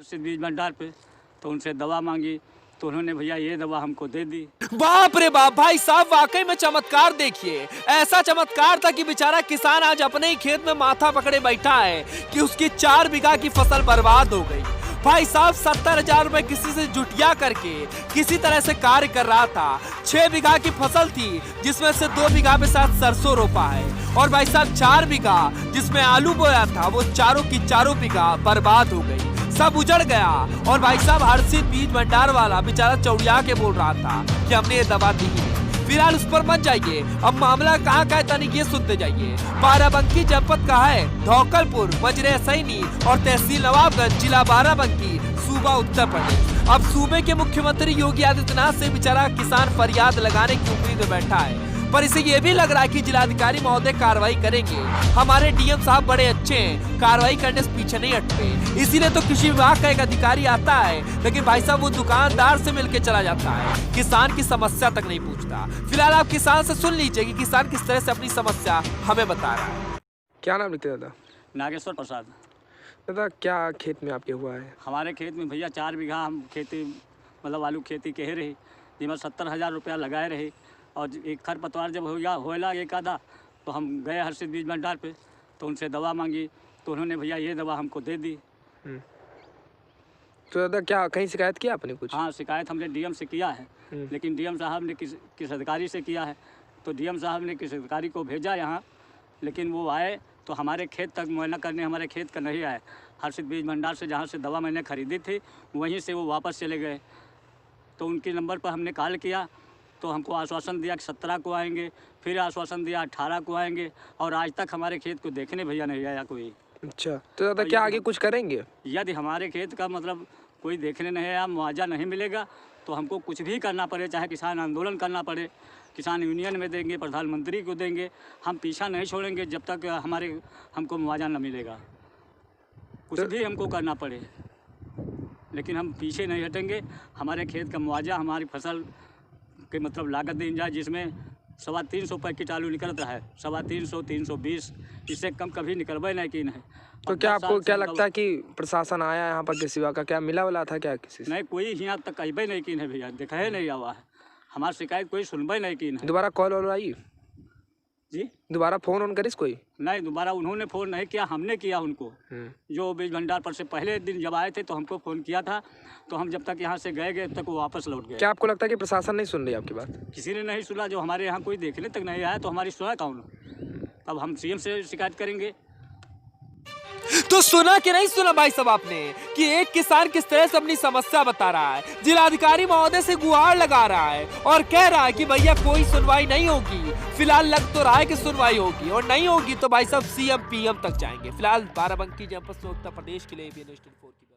हर्षित बीज भंडार पे, तो उनसे दवा मांगी तो उन्होंने भैया ये दवा हमको दे दी। बाप रे बाप, भाई साहब वाकई में चमत्कार देखिए। ऐसा चमत्कार था कि बेचारा किसान आज अपने ही खेत में माथा पकड़े बैठा है कि उसकी 4 बीघा की फसल बर्बाद हो गई। भाई साहब 70,000 रुपए किसी से जुटिया करके किसी तरह से कार्य कर रहा था। 6 बीघा की फसल थी जिसमें से 2 बीघा पे साथ सरसों रोपा है, और भाई साहब 4 बीघा जिसमें आलू बोया था वो चारों की चारों बीघा बर्बाद हो गई, सब उजड़ गया। और भाई साहब हर्षित बीज भंडार वाला बेचारा चौड़िया के बोल रहा था कि हमने ये दवा दी है। फिलहाल उस पर मत जाइए, अब मामला कहाँ का है तनिक ये सुनते जाइए। बाराबंकी जनपद का है, धौकलपुर, मजरे सैनी और तहसील नवाबगंज, जिला बाराबंकी, सूबा उत्तर प्रदेश। अब सूबे के मुख्यमंत्री योगी आदित्यनाथ से बेचारा किसान फरियाद लगाने की उम्मीद में बैठा है, पर इसे ये भी लग रहा है कि जिलाधिकारी महोदय कार्रवाई करेंगे। हमारे डीएम साहब बड़े अच्छे हैं, कार्रवाई करने से पीछे नहीं हटते। इसीलिए तो कृषि विभाग का एक अधिकारी आता है, लेकिन भाई साहब वो दुकानदार से मिलके चला जाता है, किसान की समस्या तक नहीं पूछता। फिलहाल आप किसान से सुन लीजिए कि किसान किस तरह से अपनी समस्या हमें बता रहा है। क्या नाम लिखते दादा? नागेश्वर प्रसाद। दादा क्या खेत में आपके हुआ है? हमारे खेत में भैया 4 बीघा हम खेती मतलब आलू खेती कहे रही, जिसमें 70,000 रुपया लगाए रहे, और एक खरपतवार जब होला एक आधा तो हम गए हर्षित बीज भंडार पे, तो उनसे दवा मांगी तो उन्होंने भैया ये दवा हमको दे दी। तो दादा क्या कहीं शिकायत किया आपने कुछ? हाँ, शिकायत हमने डीएम से किया है, लेकिन डीएम साहब ने किस अधिकारी से किया है, तो डीएम साहब ने किस अधिकारी को भेजा यहाँ, लेकिन वो आए तो हमारे खेत तक मुआयना करने हमारे खेत का नहीं आए। हर्षित बीज भंडार से जहाँ से दवा मैंने खरीदी थी वहीं से वो वापस चले गए। तो उनके नंबर पर हमने कॉल किया तो हमको आश्वासन दिया कि 17 को आएंगे, फिर आश्वासन दिया 18 को आएंगे, और आज तक हमारे खेत को देखने भैया नहीं आया कोई। अच्छा, तो दादा क्या आगे कुछ करेंगे? यदि हमारे खेत का मतलब कोई देखने नहीं आया, मुआवजा नहीं मिलेगा, तो हमको कुछ भी करना पड़े, चाहे किसान आंदोलन करना पड़े, किसान यूनियन में देंगे, प्रधानमंत्री को देंगे, हम पीछा नहीं छोड़ेंगे जब तक हमको मुआवजा न मिलेगा। कुछ भी हमको करना पड़े, लेकिन हम पीछे नहीं हटेंगे। हमारे खेत का मुआवजा, हमारी फसल के मतलब लागत दी जाए, जिसमें 350 पैकेट आलू निकलता है, 350, 320, इससे कम कभी निकलबे नहीं की नहीं। तो क्या आपको क्या लगता है कि प्रशासन आया यहाँ पर कृषि विभाग का, क्या मिला वाला था क्या किसी से? नहीं, कोई यहाँ तक कहबे नहीं की है भैया, देखा है नहीं आवा है, हमारी शिकायत कोई सुनबे नहीं की है। दोबारा कॉल और आई जी? दोबारा फोन ऑन करिस कोई? नहीं, दोबारा उन्होंने फ़ोन नहीं किया, हमने किया उनको। जो बीज भंडार पर से पहले दिन जब आए थे तो हमको फ़ोन किया था, तो हम जब तक यहाँ से गए तब तक वो वापस लौट गए। क्या आपको लगता है कि प्रशासन नहीं सुन रही आपकी बात? किसी ने नहीं सुना, जो हमारे यहाँ कोई देखने तक नहीं आया तो हमारी सुना कौन? तब हम सीएम से शिकायत करेंगे। तो सुना कि नहीं सुना भाई साहब आपने कि एक किसान किस तरह से अपनी समस्या बता रहा है, जिलाधिकारी महोदय से गुहार लगा रहा है और कह रहा है कि भैया कोई सुनवाई नहीं होगी। फिलहाल लग तो रहा है कि सुनवाई होगी, और नहीं होगी तो भाई साहब सीएम पीएम तक जाएंगे। फिलहाल बाराबंकी जनपद से उत्तर प्रदेश के लिए ABN News 24 की